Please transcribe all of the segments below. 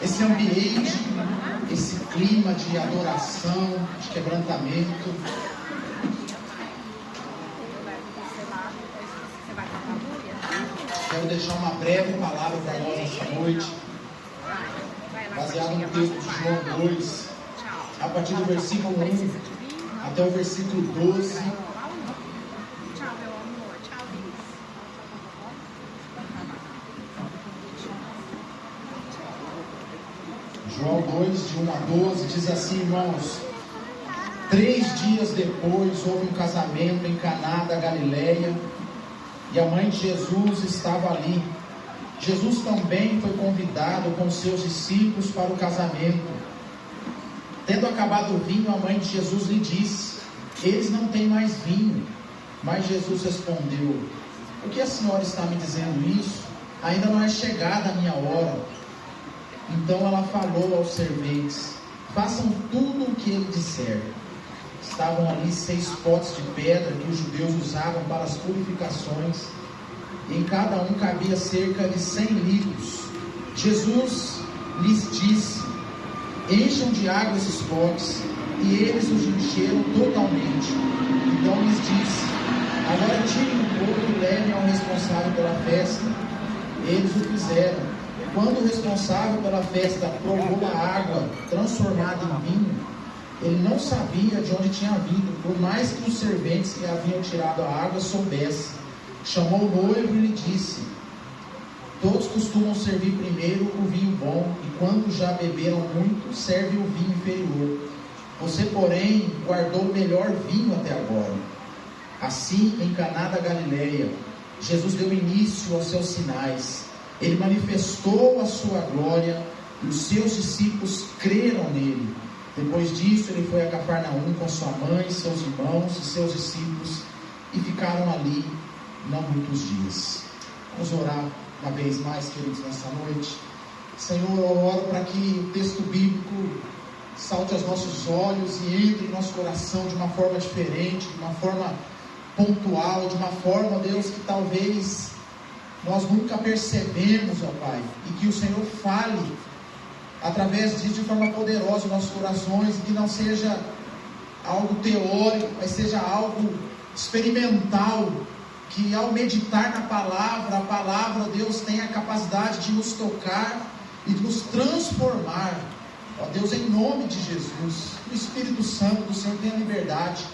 esse ambiente, esse clima de adoração, de quebrantamento. Quero deixar uma breve palavra para nós essa noite, baseado no texto de João 2, a partir do versículo 1 até o versículo 12. João 2, de 1 a 12, diz assim, irmãos: 3 dias depois houve um casamento em Caná da Galileia, e a mãe de Jesus estava ali. Jesus também foi convidado com seus discípulos para o casamento. Tendo acabado o vinho, a mãe de Jesus lhe disse: eles não têm mais vinho. Mas Jesus respondeu: por que a senhora está me dizendo isso? Ainda não é chegada a minha hora. Então ela falou aos serventes: façam tudo o que ele disser. Estavam ali 6 potes de pedra que os judeus usavam para as purificações, e em cada um cabia cerca de 100 litros. Jesus lhes disse: encham de água esses potes, e eles os encheram totalmente. Então lhes disse: agora tirem um pouco e levem ao responsável pela festa. Eles o fizeram. Quando o responsável pela festa provou a água transformada em vinho, ele não sabia de onde tinha vindo, por mais que os serventes que haviam tirado a água soubessem. Chamou o noivo e lhe disse: todos costumam servir primeiro o vinho bom, e quando já beberam muito, serve o vinho inferior. Você, porém, guardou o melhor vinho até agora. Assim, em Caná da Galileia, Jesus deu início aos seus sinais. Ele manifestou a sua glória, e os seus discípulos creram nele. Depois disso, ele foi a Cafarnaum com sua mãe, seus irmãos e seus discípulos, e ficaram ali não muitos dias. Vamos orar uma vez mais, queridos, nessa noite. Senhor, eu oro para que o texto bíblico salte aos nossos olhos e entre em nosso coração de uma forma diferente, de uma forma pontual, de uma forma, Deus, que talvez nós nunca percebemos, ó Pai, e que o Senhor fale através disso de forma poderosa em nossos corações, e que não seja algo teórico, mas seja algo experimental, que ao meditar na palavra, a palavra, Deus, tem a capacidade de nos tocar e de nos transformar. Ó Deus, em nome de Jesus, o Espírito Santo do Senhor tem a liberdade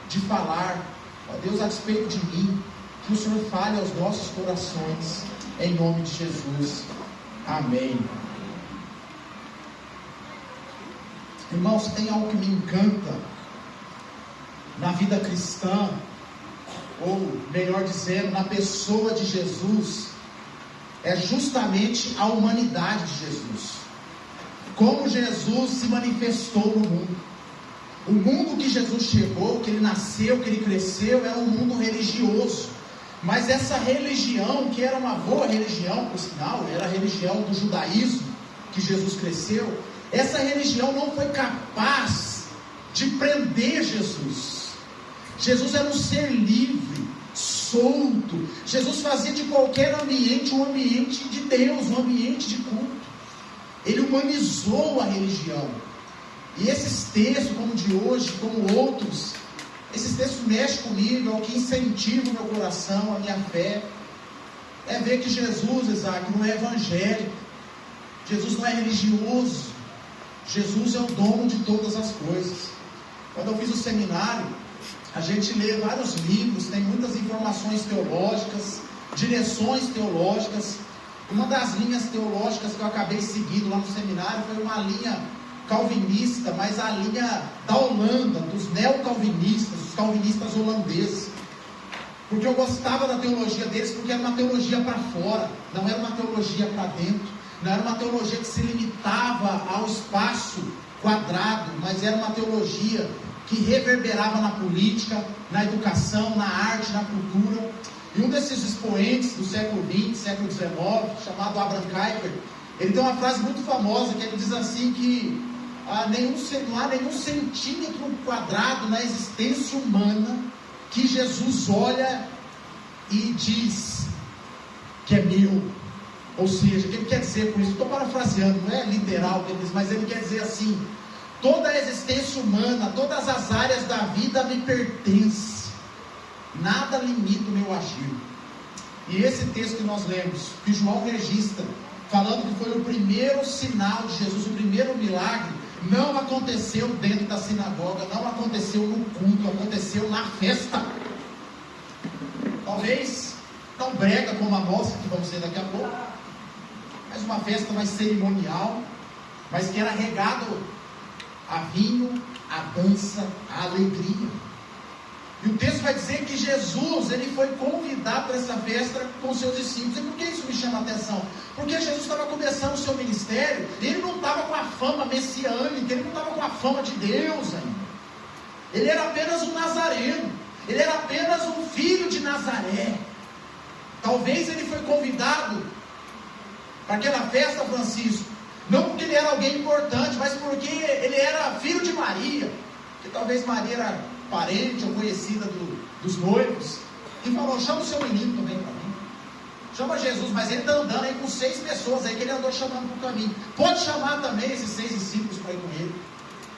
de falar, ó Deus, a respeito de mim, que o Senhor fale aos nossos corações, em nome de Jesus, amém. Irmãos, tem algo que me encanta na vida cristã, ou melhor dizendo, na pessoa de Jesus, é justamente a humanidade de Jesus. Como Jesus se manifestou no mundo. O mundo que Jesus chegou, que ele nasceu, que ele cresceu, era um mundo religioso. Mas essa religião, que era uma boa religião, por sinal, era a religião do judaísmo, que Jesus cresceu, essa religião não foi capaz de prender Jesus. Jesus era um ser livre, solto. Jesus fazia de qualquer ambiente um ambiente de Deus, um ambiente de culto. Ele humanizou a religião. E esses textos, como o de hoje, como outros, esses textos mexem comigo, é o que incentiva o meu coração, a minha fé. É ver que Jesus, Isaac, não é evangélico. Jesus não é religioso. Jesus é o dono de todas as coisas. Quando eu fiz o seminário, a gente lê vários livros, tem muitas informações teológicas, direções teológicas. Uma das linhas teológicas que eu acabei seguindo lá no seminário foi uma linha calvinista, mas a linha da Holanda, dos neocalvinistas, os calvinistas holandeses. Porque eu gostava da teologia deles, porque era uma teologia para fora, não era uma teologia para dentro, não era uma teologia que se limitava ao espaço quadrado, mas era uma teologia que reverberava na política, na educação, na arte, na cultura. E um desses expoentes do século XX, século XIX, chamado Abraham Kuyper, ele tem uma frase muito famosa, que ele diz assim, que não há nenhum centímetro quadrado na existência humana que Jesus olha e diz que é meu, Ou seja, o que ele quer dizer com isso? Estou parafraseando, não é literal o que ele diz, mas ele quer dizer assim: toda a existência humana, todas as áreas da vida me pertencem, nada limita o meu agir. E esse texto que nós lemos, que João registra, falando que foi o primeiro sinal de Jesus, o primeiro milagre, não aconteceu dentro da sinagoga, não aconteceu no culto, aconteceu na festa. Talvez não brega como a nossa, que vamos ver daqui a pouco, mas uma festa mais cerimonial, mas que era regado a vinho, a dança, a alegria. E o texto vai dizer que Jesus, ele foi convidado para essa festa com seus discípulos. E por que isso me chama a atenção? Porque Jesus estava começando o seu ministério, e ele não estava com a fama messiânica, ele não estava com a fama de Deus ainda. Ele era apenas um nazareno, ele era apenas um filho de Nazaré. Talvez ele foi convidado para aquela festa, Francisco, não porque ele era alguém importante, mas porque ele era filho de Maria, que talvez Maria era parente ou conhecida dos noivos, e falou: chama o seu menino também para mim, chama Jesus. Mas ele está andando aí com 6 pessoas aí que ele andou chamando para o caminho, pode chamar também esses 6 discípulos para ir com ele.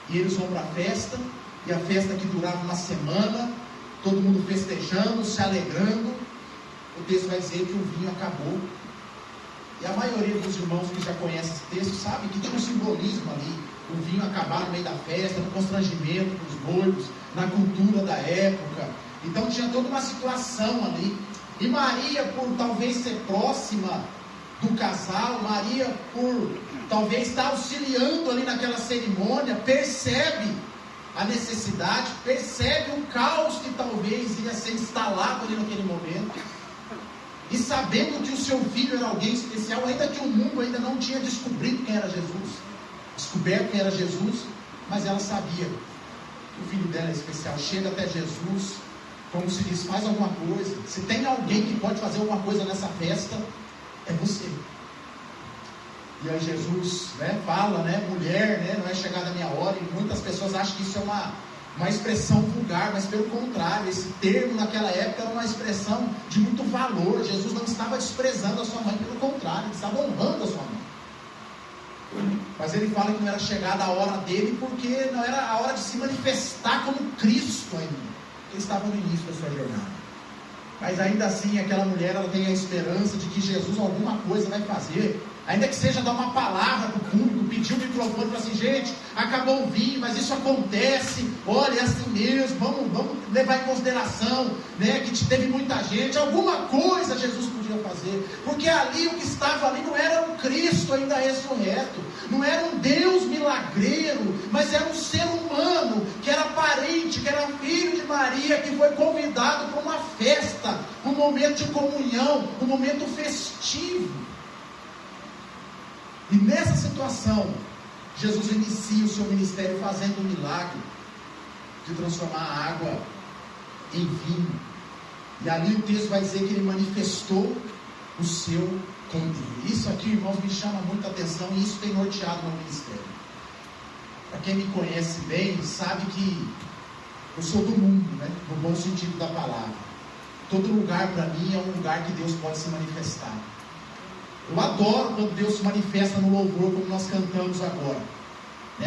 E eles vão para a festa, e a festa que durava uma semana, todo mundo festejando, se alegrando. O texto vai dizer que o vinho acabou, e a maioria dos irmãos que já conhecem esse texto sabe que tinha um simbolismo ali, o vinho acabar no meio da festa, no constrangimento dos noivos, na cultura da época. Então tinha toda uma situação ali, e Maria, por talvez ser próxima do casal, Maria, por talvez estar auxiliando ali naquela cerimônia, percebe a necessidade, percebe o caos que talvez ia ser instalado ali naquele momento, e sabendo que o seu filho era alguém especial, ainda que o mundo ainda não tinha descoberto quem era Jesus, mas ela sabia que o filho dela é especial. Chega até Jesus, como se diz: faz alguma coisa, se tem alguém que pode fazer alguma coisa nessa festa, é você. E aí Jesus, fala, mulher, não é chegada a minha hora. E muitas pessoas acham que isso é uma expressão vulgar, mas pelo contrário, esse termo naquela época era uma expressão de muito valor. Jesus não estava desprezando a sua mãe, pelo contrário, ele estava honrando a sua mãe. Mas ele fala que não era chegada a hora dele, porque não era a hora de se manifestar como Cristo ainda. Ele estava no início da sua jornada. Mas ainda assim, aquela mulher, ela tem a esperança de que Jesus alguma coisa vai fazer, ainda que seja dar uma palavra para o público, pedir o microfone, para assim: gente, acabou o vinho, mas isso acontece, olha, é assim mesmo, vamos levar em consideração, que teve muita gente. Alguma coisa Jesus podia fazer, porque ali, o que estava ali não era um Cristo ainda ressurreto, não era um Deus milagreiro, mas era um ser humano, que era parente, que era filho de Maria, que foi convidado para uma festa, um momento de comunhão, um momento festivo. E nessa situação, Jesus inicia o seu ministério fazendo o milagre de transformar a água em vinho. E ali o texto vai dizer que ele manifestou o seu poder. Isso aqui, irmãos, me chama muita atenção, e isso tem norteado o meu ministério. Para quem me conhece bem, sabe que eu sou do mundo, no bom sentido da palavra. Todo lugar para mim é um lugar que Deus pode se manifestar. Eu adoro quando Deus se manifesta no louvor, como nós cantamos agora,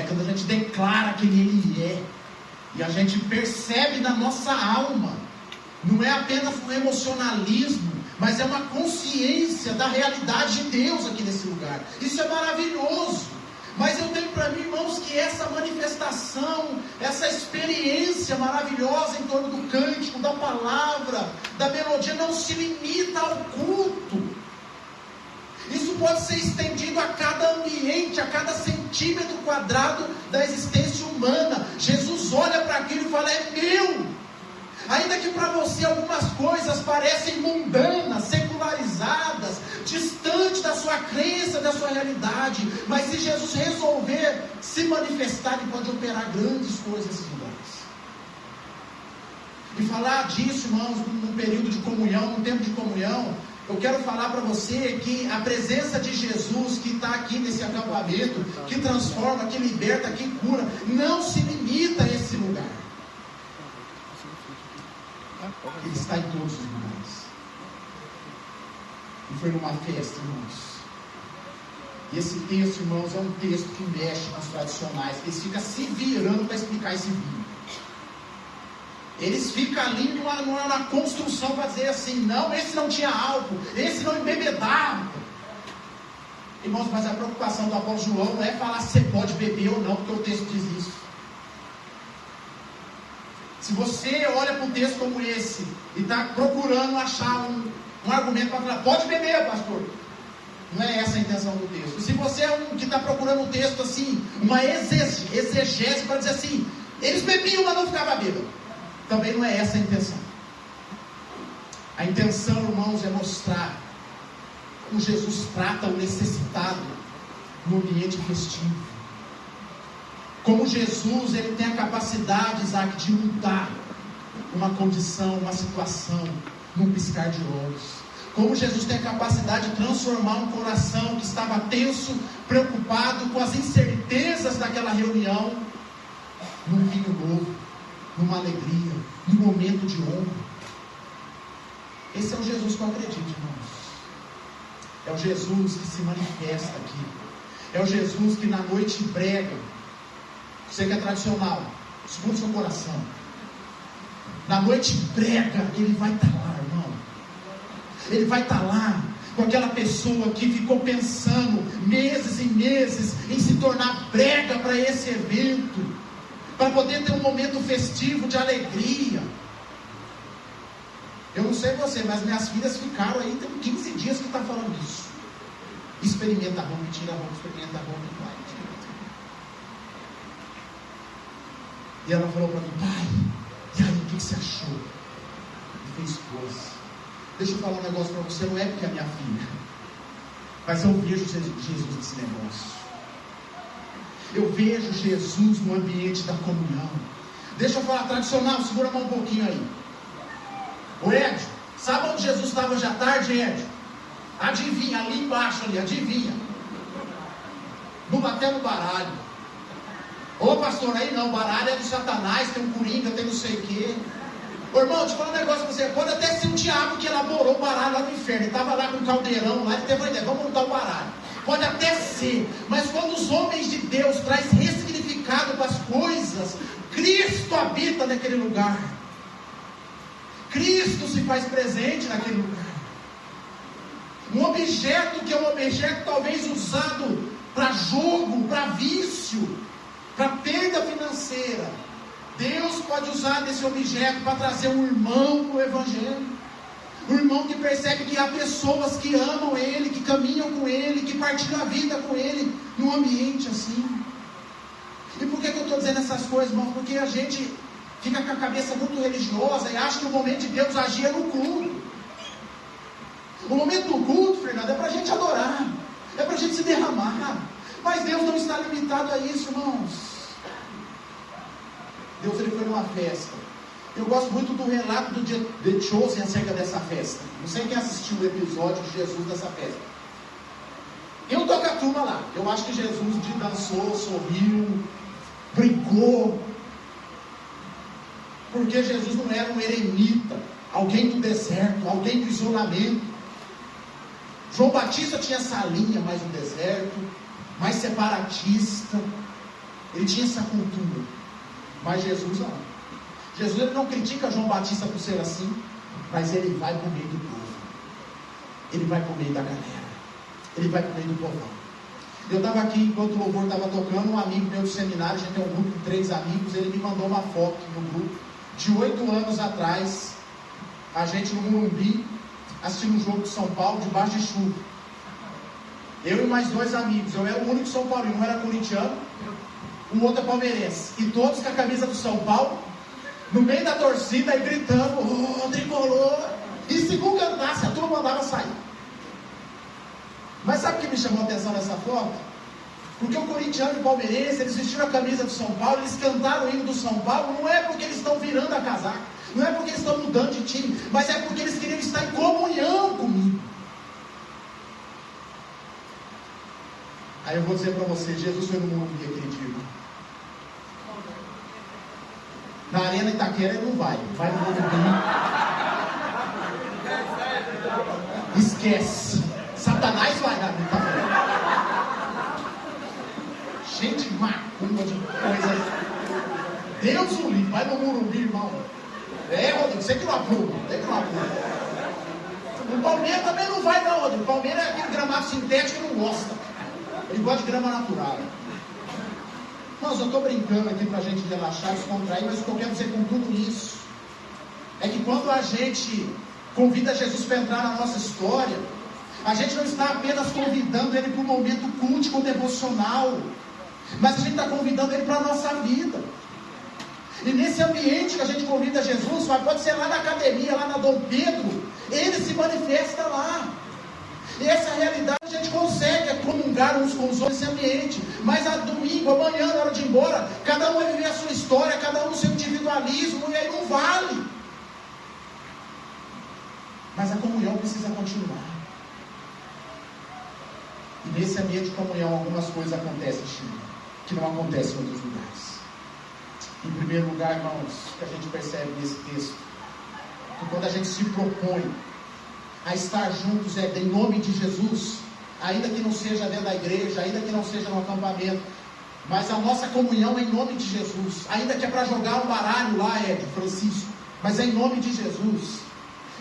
quando a gente declara quem Ele é, e a gente percebe na nossa alma, não é apenas um emocionalismo, mas é uma consciência da realidade de Deus aqui nesse lugar. Isso é maravilhoso. Mas eu tenho para mim, irmãos, que essa manifestação, essa experiência maravilhosa em torno do cântico, da palavra, da melodia, não se limita ao culto. Isso pode ser estendido a cada ambiente, a cada centímetro quadrado da existência humana. Jesus olha para aquilo e fala: é meu. Ainda que para você algumas coisas parecem mundanas, secularizadas, distantes da sua crença, da sua realidade, mas se Jesus resolver se manifestar, Ele pode operar grandes coisas nesses lugares. E falar disso, irmãos, num período de comunhão, num tempo de comunhão, eu quero falar para você que a presença de Jesus que está aqui nesse acampamento, que transforma, que liberta, que cura, não se limita a esse lugar. Ele está em todos os lugares. E foi numa festa, irmãos, E esse texto, irmãos, é um texto que mexe com os tradicionais. Eles ficam se virando para explicar esse vinho. Eles ficam ali numa construção para dizer assim: não, esse não tinha álcool, esse não embebedava. Irmãos, mas a preocupação do apóstolo João não é falar se você pode beber ou não, porque o texto diz isso. Se você olha para um texto como esse e está procurando achar um argumento para falar, pode beber, pastor, não é essa a intenção do texto. Se você é um que está procurando um texto assim, uma exegese para dizer assim, eles bebiam, mas não ficavam bêbados, também não é essa a intenção. A intenção, irmãos, é mostrar como Jesus trata o necessitado no ambiente festivo. Como Jesus, ele tem a capacidade, Isaac, de mudar uma condição, uma situação, num piscar de olhos. Como Jesus tem a capacidade de transformar um coração que estava tenso, preocupado com as incertezas daquela reunião, num vinho novo, numa alegria, num momento de honra. Esse é o Jesus que eu acredito, irmãos. É o Jesus que se manifesta aqui. É o Jesus que na noite brega. Você que é tradicional, segura o seu coração. Na noite brega, ele vai estar lá, irmão. Ele vai estar lá com aquela pessoa que ficou pensando meses e meses em se tornar brega para esse evento, para poder ter um momento festivo de alegria. Eu não sei você, mas minhas filhas ficaram aí, tem 15 dias que está falando isso. Experimenta a roupa, tira a roupa, experimenta a roupa e vai. E ela falou para mim, pai, e aí, o que você achou? Eu falei, esposa, deixa eu falar um negócio para você, não é porque é minha filha, mas eu vejo Jesus nesse negócio. Eu vejo Jesus no ambiente da comunhão. Deixa eu falar tradicional, segura a mão um pouquinho aí. Ô Ed, sabe onde Jesus estava hoje à tarde, Ed? Adivinha, ali embaixo ali, adivinha. Até no baralho. Ô pastor, aí não, baralho é do Satanás, tem um coringa, tem não sei o quê. Ô irmão, deixa eu falar um negócio pra você. Pode até ser um diabo que elaborou o baralho lá no inferno. Ele estava lá com um caldeirão lá, ele teve uma ideia, vamos montar o baralho. Pode até ser, mas quando os homens de Deus trazem ressignificado para as coisas, Cristo habita naquele lugar. Cristo se faz presente naquele lugar. Um objeto que é um objeto talvez usado para jogo, para vício, para perda financeira, Deus pode usar desse objeto para trazer um irmão para o Evangelho. Um irmão que percebe que há pessoas que amam Ele, que caminham com Ele, que partilham a vida com Ele, num ambiente assim. E por que eu estou dizendo essas coisas, irmão? Porque a gente fica com a cabeça muito religiosa e acha que o momento de Deus agir é no culto. O momento do culto, Fernando, é para a gente adorar, é para a gente se derramar. Mas Deus não está limitado a isso, irmãos. Deus, ele foi numa festa. Eu gosto muito do relato do The Chosen acerca dessa festa. Não sei quem assistiu o episódio de Jesus dessa festa. Eu tô com a turma lá. Eu acho que Jesus dançou, sorriu, brincou. Porque Jesus não era um eremita, alguém do deserto, alguém do isolamento. João Batista tinha essa linha mais no deserto, mais separatista. Ele tinha essa cultura. Mas Jesus não. Jesus, ele não critica João Batista por ser assim, mas ele vai por meio do povo. Ele vai por meio da galera. Ele vai por meio do povão. Eu estava aqui, enquanto o louvor estava tocando, um amigo meu do seminário, a gente tem um grupo com 3 amigos, ele me mandou uma foto no grupo, de 8 anos atrás, a gente no Morumbi, assistindo um jogo de São Paulo, debaixo de chuva. Eu e mais 2 amigos, eu era o único São Paulino, um era corintiano, o outro é palmeirense, e todos com a camisa do São Paulo, no meio da torcida, aí gritando, ô, tricolor, e se não cantasse, a turma mandava sair. Mas sabe o que me chamou a atenção nessa foto? Porque o corintiano e o palmeirense, eles vestiram a camisa do São Paulo, eles cantaram o hino do São Paulo, não é porque eles estão virando a casaca, não é porque eles estão mudando de time, mas é porque eles queriam estar em comunhão comigo. Aí eu vou dizer para você, Jesus foi no Morumbi aquele dia. Na Arena Itaquera ele não vai no Morumbi. Esquece. Satanás vai na Itaquera. cheio de macumba, de coisas. Deus o livre, vai no Morumbi, irmão. Rodrigo, você que não aprova, O Palmeiras também não vai não, Rodrigo. O Palmeiras é aquele gramado sintético que não gosta. Ele gosta de grama natural. Mas eu estou brincando aqui para a gente relaxar, descontrair, mas o que eu quero dizer com tudo isso é que quando a gente convida Jesus para entrar na nossa história, a gente não está apenas convidando Ele para um momento cultico devocional, mas a gente está convidando Ele para a nossa vida. E nesse ambiente que a gente convida Jesus, pode ser lá na academia, lá na Dom Pedro, Ele se manifesta lá. E essa realidade a gente consegue comungar uns com os outros nesse ambiente. Mas a domingo, amanhã, na hora de ir embora, cada um vai viver a sua história, cada um no seu individualismo, e aí não vale. Mas a comunhão precisa continuar. E nesse ambiente de comunhão, algumas coisas acontecem, Chico, que não acontecem em outros lugares. Em primeiro lugar, irmãos, que a gente percebe nesse texto, que quando a gente se propõe a estar juntos, em nome de Jesus, ainda que não seja dentro da igreja, ainda que não seja no acampamento, mas a nossa comunhão é em nome de Jesus, ainda que é para jogar um baralho lá, Francisco, mas é em nome de Jesus.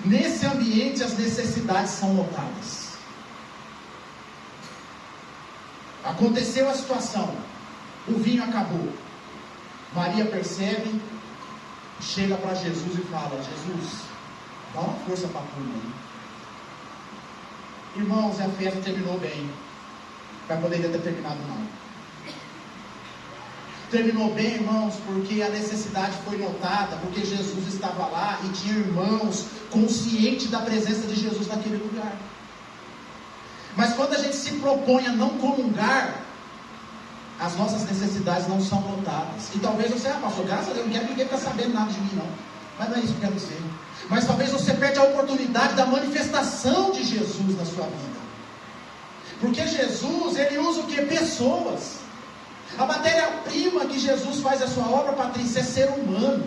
Nesse ambiente as necessidades são notadas. Aconteceu a situação, o vinho acabou, Maria percebe, chega para Jesus e fala: Jesus, dá uma força para a turma aí. Irmãos, a festa terminou bem, mas poderia ter terminado mal. Terminou bem, irmãos, porque a necessidade foi notada, porque Jesus estava lá e tinha irmãos conscientes da presença de Jesus naquele lugar. Mas quando a gente se propõe a não comungar, as nossas necessidades não são notadas. E talvez você, pastor, graças a Deus, não quero ninguém ficar sabendo nada de mim, não. Mas não é isso que eu quero dizer. Mas talvez você perde a oportunidade da manifestação de Jesus na sua vida. Porque Jesus, Ele usa o que? Pessoas. A matéria-prima que Jesus faz a sua obra, Patrícia, é ser humano.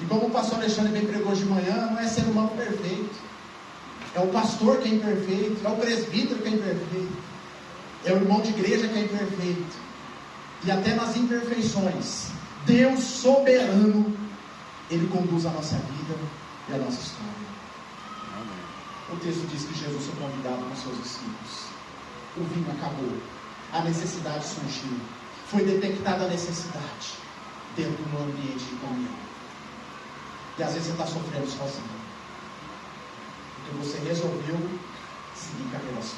E como o pastor Alexandre bem pregou de manhã, não é ser humano perfeito. É o pastor que é imperfeito, é o presbítero que é imperfeito, é o irmão de igreja que é imperfeito. E até nas imperfeições, Deus soberano, Ele conduz a nossa vida e a nossa história. Amém. O texto diz que Jesus foi convidado com seus discípulos. O vinho acabou, a necessidade surgiu, foi detectada a necessidade dentro de um ambiente de comunhão. E às vezes você está sofrendo sozinho, porque você resolveu seguir carreira só.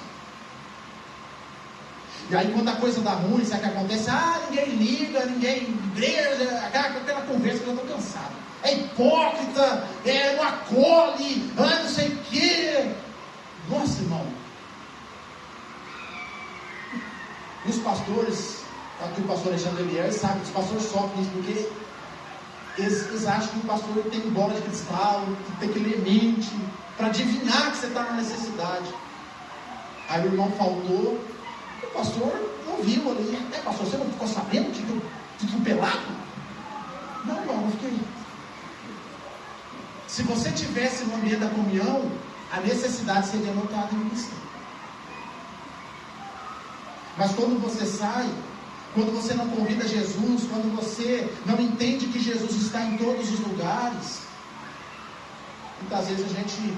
E aí quando a coisa dá ruim, sabe o que acontece? Ninguém liga, ninguém igreja, aquela conversa que eu estou cansado. É hipócrita, não acolhe, não sei o quê. Nossa, irmão. E os pastores, aqui o pastor Alexandre Eliel, sabe que os pastores sofrem isso, porque eles acham que o pastor tem bola de cristal, que tem que ler mente, para adivinhar que você está na necessidade. Aí o irmão faltou, o pastor não viu ali. Pastor, você não ficou sabendo que tu pelado? Não, irmão, não fiquei. Se você tivesse no ambiente da comunhão, a necessidade seria notada em você. Mas quando você sai, quando você não convida Jesus, quando você não entende que Jesus está em todos os lugares, muitas vezes a gente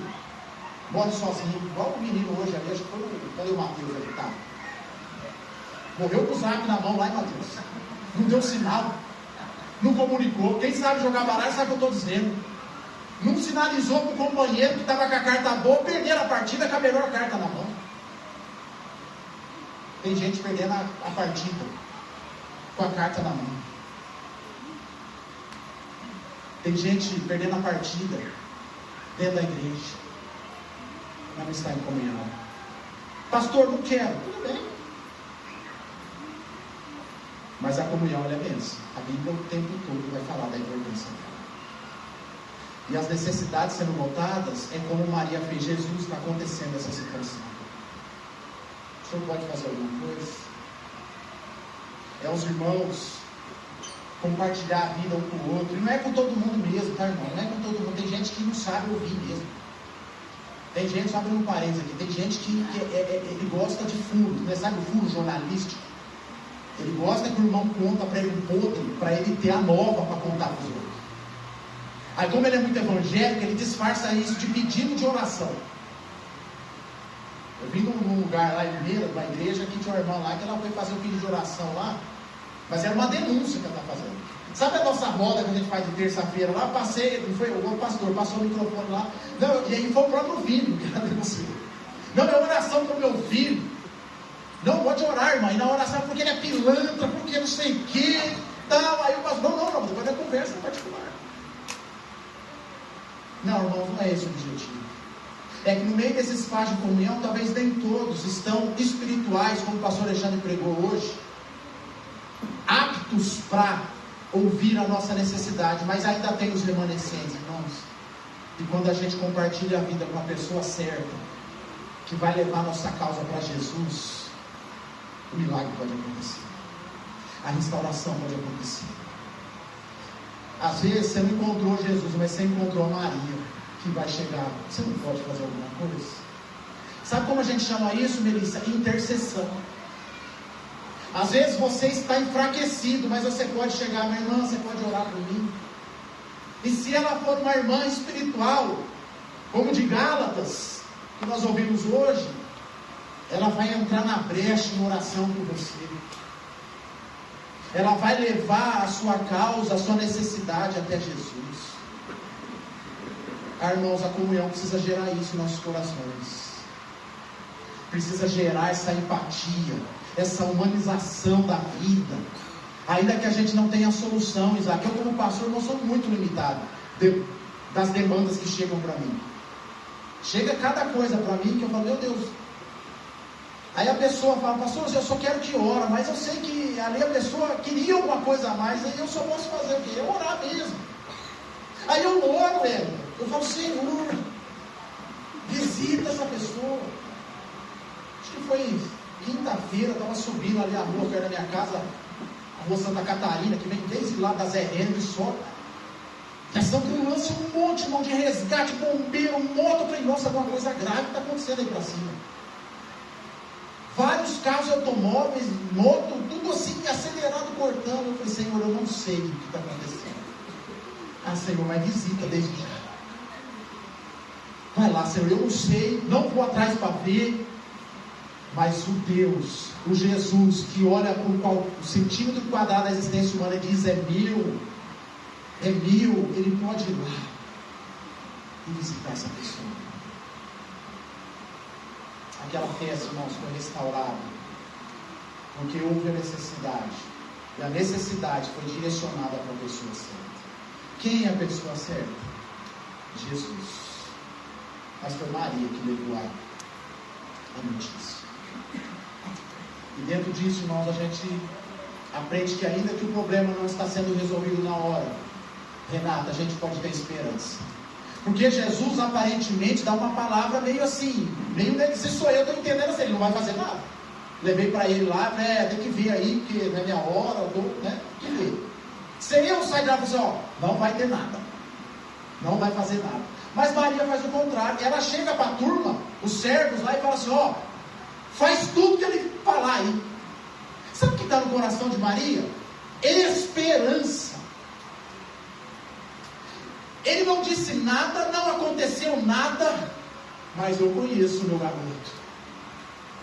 morre sozinho, igual o menino hoje ali, acho que foi cadê o Matheus ali, tá? Morreu com o zap na mão lá em Matheus, não deu sinal, não comunicou. Quem sabe jogar baralho sabe o que eu estou dizendo. Não sinalizou para o companheiro que estava com a carta boa, perderam a partida com a melhor carta na mão. Tem gente perdendo a partida com a carta na mão. Tem gente perdendo a partida dentro da igreja, não está em comunhão. Pastor, não quero. Tudo bem. Mas a comunhão, ela é bênção. A Bíblia o tempo todo vai falar da importância dela. E as necessidades sendo notadas, é como Maria fez. Jesus, está acontecendo essa situação. O senhor pode fazer alguma coisa? É os irmãos compartilhar a vida um com o outro. E não é com todo mundo mesmo, tá, irmão? Não é com todo mundo. Tem gente que não sabe ouvir mesmo. Tem gente, só abrindo um parênteses aqui, tem gente que ele gosta de furo, né? Sabe o furo jornalístico? Ele gosta que o irmão conta para ele um podre, para ele ter a nova para contar para os outros. Aí, como ele é muito evangélico, ele disfarça isso de pedido de oração. Eu vim num lugar lá em Mineira, numa igreja, que tinha uma irmã lá, que ela foi fazer um pedido de oração lá, mas era uma denúncia que ela está fazendo. Sabe a nossa roda que a gente faz de terça-feira lá? Passei, não foi o pastor, passou o microfone lá, não, e aí foi o próprio filho que ela denunciou. Não, é oração para o meu filho. Não, pode orar, irmã, e na oração porque ele é pilantra, porque não sei o que, tal. Aí o pastor, não, depois da conversa particular. Não, irmãos, não é esse o objetivo. É que no meio desse espaço de comunhão, talvez nem todos estão espirituais, como o pastor Alexandre pregou hoje, aptos para ouvir a nossa necessidade, mas ainda tem os remanescentes, irmãos. E quando a gente compartilha a vida com a pessoa certa, que vai levar a nossa causa para Jesus, o milagre pode acontecer, a restauração pode acontecer. Às vezes você não encontrou Jesus, mas você encontrou a Maria, que vai chegar. Você não pode fazer alguma coisa? Sabe como a gente chama isso, Melissa? Intercessão. Às vezes você está enfraquecido, mas você pode chegar, minha irmã, você pode orar por mim. E se ela for uma irmã espiritual, como de Gálatas, que nós ouvimos hoje, ela vai entrar na brecha em oração por você. Ela vai levar a sua causa, a sua necessidade até Jesus. Irmãos, a comunhão precisa gerar isso em nossos corações. Precisa gerar essa empatia, essa humanização da vida. Ainda que a gente não tenha solução, Isaac. Eu como pastor não sou muito limitado das demandas que chegam para mim. Chega cada coisa para mim que eu falo, meu Deus. Aí a pessoa fala, pastor, eu só quero que ora, mas eu sei que ali a pessoa queria alguma coisa a mais, aí eu só posso fazer o quê? Orar mesmo. Aí eu oro, velho. Eu falo, Senhor, visita essa pessoa. Acho que foi quinta-feira, eu estava subindo ali a rua perto da minha casa, a rua Santa Catarina, que vem desde lá da Zé Henrique, só. Já estão com um lance, um monte, irmão, de resgate, bombeiro, moto. Eu falei, nossa, alguma coisa grave está acontecendo aí para cima. Vários carros automóveis, moto, tudo assim, acelerado, cortando. Eu falei, Senhor, eu não sei o que está acontecendo. Ah, Senhor, mas visita desde já. Vai lá, Senhor, eu não sei, não vou atrás para ver, mas o Deus, o Jesus, que olha por qual o centímetro quadrado da existência humana e diz, é mil, ele pode ir lá e visitar essa pessoa. Aquela festa, irmãos, foi restaurada, porque houve a necessidade, e a necessidade foi direcionada para a pessoa certa. Quem é a pessoa certa? Jesus. Mas foi Maria que levou a notícia. E dentro disso, irmãos, a gente aprende que ainda que o problema não está sendo resolvido na hora, Renata, a gente pode ter esperança. Porque Jesus aparentemente dá uma palavra meio assim, meio se sou eu, estou entendendo assim, ele não vai fazer nada. Levei para ele lá, tem que ver aí, porque não é minha hora, eu tô, tem que ver. Se eu sair de lá e falar assim, não vai ter nada, não vai fazer nada. Mas Maria faz o contrário, ela chega para a turma, os servos lá e fala assim, faz tudo que ele falar aí. Sabe o que está no coração de Maria? Esperança. Ele não disse nada, não aconteceu nada, mas eu conheço o meu garoto,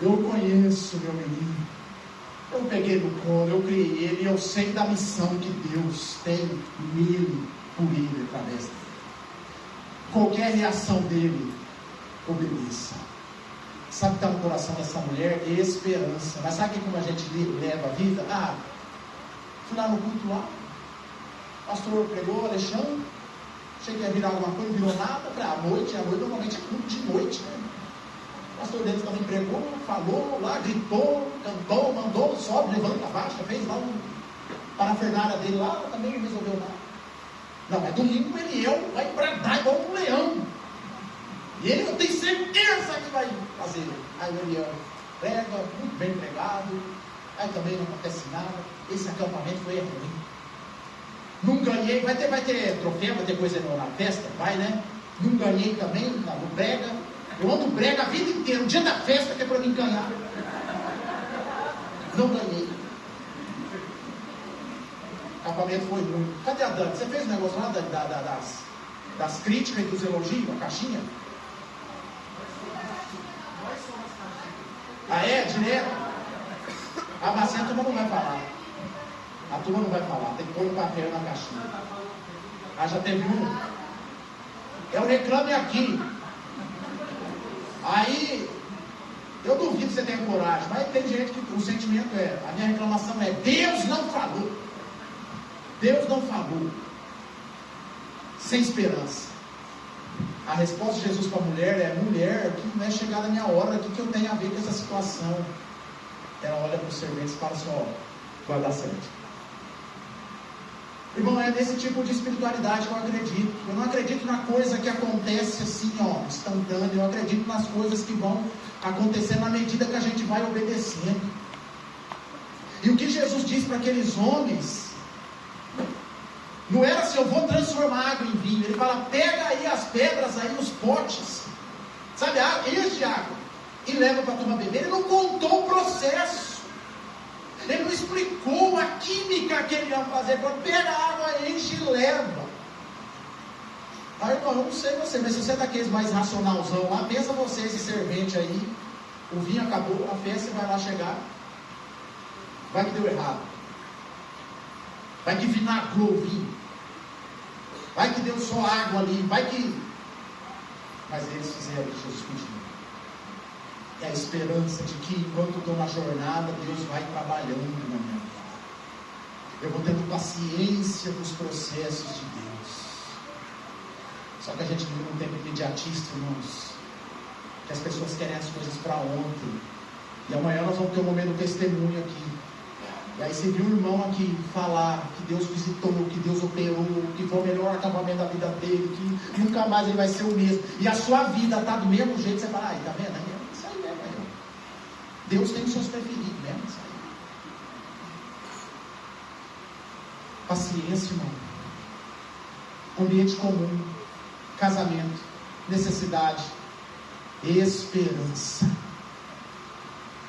eu conheço o meu menino, eu peguei no colo, eu criei ele, eu sei da missão que Deus tem nele, por ele, através dele. Qualquer reação dele, obedeça. Sabe o que está no coração dessa mulher? Esperança. Mas sabe como a gente leva a vida? Fui lá no culto lá, o pastor pregou, Alexandre, achei que ia virar alguma coisa, não virou nada. Falei, à noite normalmente é culto de noite, né? O pastor deles também pregou, falou lá, gritou, cantou, mandou, sobe, levanta, abaixa, fez lá parafernália dele lá, também não resolveu nada. Não, mas domingo ele vai bradar igual um leão. E ele eu tenho certeza que vai fazer. Aí o Eliel prega, muito bem pregado, aí também não acontece nada. Esse acampamento foi ruim. Não ganhei, vai ter troféu, vai ter coisa na festa, vai, né? Não ganhei também, não prega. Eu ando brega a vida inteira, o dia da festa que é para mim ganhar. Não ganhei. O acampamento foi ruim. Cadê a Dani? Você fez o negócio lá das críticas e dos elogios, a caixinha? Ah, é? Direto? A vacina a turma não vai falar. A turma não vai falar. Tem que pôr um papel na caixinha. Ah, já teve um? É o reclame aqui. Aí, eu duvido que você tenha coragem, mas tem gente que o sentimento é, a minha reclamação é, Deus não falou. Deus não falou. Sem esperança. A resposta de Jesus para a mulher é, mulher, que não é chegada a minha hora, o que eu tenho a ver com essa situação? Ela olha para os serventes e fala assim, ó, vai dar certo. Irmão, é nesse tipo de espiritualidade que eu acredito. Eu não acredito na coisa que acontece assim, ó, instantâneo. Eu acredito nas coisas que vão acontecer na medida que a gente vai obedecendo. E o que Jesus diz para aqueles homens, não era assim, eu vou transformar água em vinho. Ele fala, pega aí as pedras, aí os potes, sabe, enche de água, e leva para a turma beber. Ele não contou o processo. Ele não explicou a química que ele ia fazer. Ele falou, pega a água, enche e leva. Aí, irmão, eu não sei você, mas se você é daqueles mais racionalzão lá, pensa você, esse servente aí, o vinho acabou, a festa, vai lá chegar, vai que deu errado, vai que vinagrou o vinho, vai que deu só água ali, vai que... Mas eles fizeram o que Jesus pediu. É a esperança de que enquanto estou na jornada, Deus vai trabalhando na minha vida. Eu vou tendo paciência nos processos de Deus. Só que a gente vive num tempo imediatista, irmãos, que as pessoas querem as coisas para ontem. E amanhã nós vamos ter um momento do testemunho aqui. E aí você viu um irmão aqui falar que Deus visitou, que Deus operou, que foi o melhor acabamento da vida dele, que nunca mais ele vai ser o mesmo. E a sua vida está do mesmo jeito, você fala, ai, tá vendo? Isso aí mesmo, aí. Deus tem os seus preferidos mesmo, isso aí. Paciência, irmão. Ambiente comum, casamento, necessidade, esperança.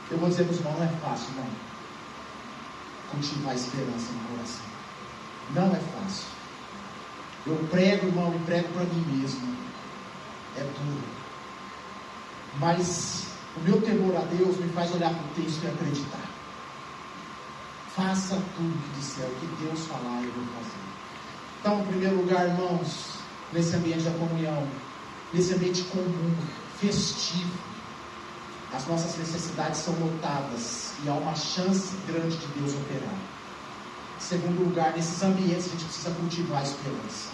Eu vou dizer para os irmãos, não é fácil, irmão, cultivar a esperança no coração. Não é fácil. Eu prego, irmão, e prego para mim mesmo. É duro. Mas o meu temor a Deus me faz olhar para o texto e acreditar. Faça tudo que disser, o que Deus falar, eu vou fazer. Então, em primeiro lugar, irmãos, nesse ambiente da comunhão, nesse ambiente comum, festivo, as nossas necessidades são notadas e há uma chance grande de Deus operar. Em segundo lugar, nesses ambientes a gente precisa cultivar a esperança.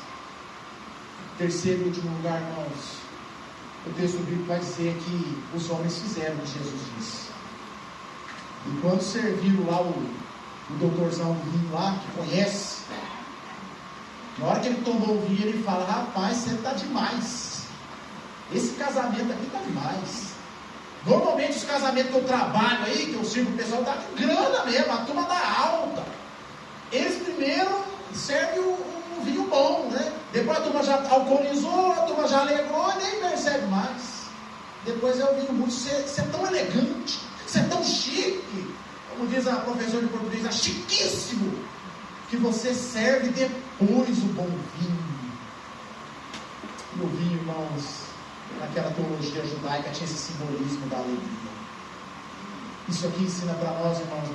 Terceiro e último lugar, irmãos, o texto bíblico vai dizer que os homens fizeram o que Jesus disse. E quando serviram lá o doutorzão do vinho lá, que conhece, na hora que ele tomou o vinho, ele fala, rapaz, você está demais. Esse casamento aqui está demais. Normalmente os casamentos que eu trabalho aí, que eu sirvo o pessoal, dá de grana mesmo, a turma dá alta. Eles primeiro servem o vinho bom, né? Depois a turma já alcoolizou, a turma já alegrou e nem percebe mais. Depois é o vinho muito, você é tão elegante, você é tão chique, como diz a professora de português, é chiquíssimo, que você serve depois o bom vinho. E o vinho, irmãos, naquela teologia judaica tinha esse simbolismo da alegria. Isso aqui ensina para nós, irmãos,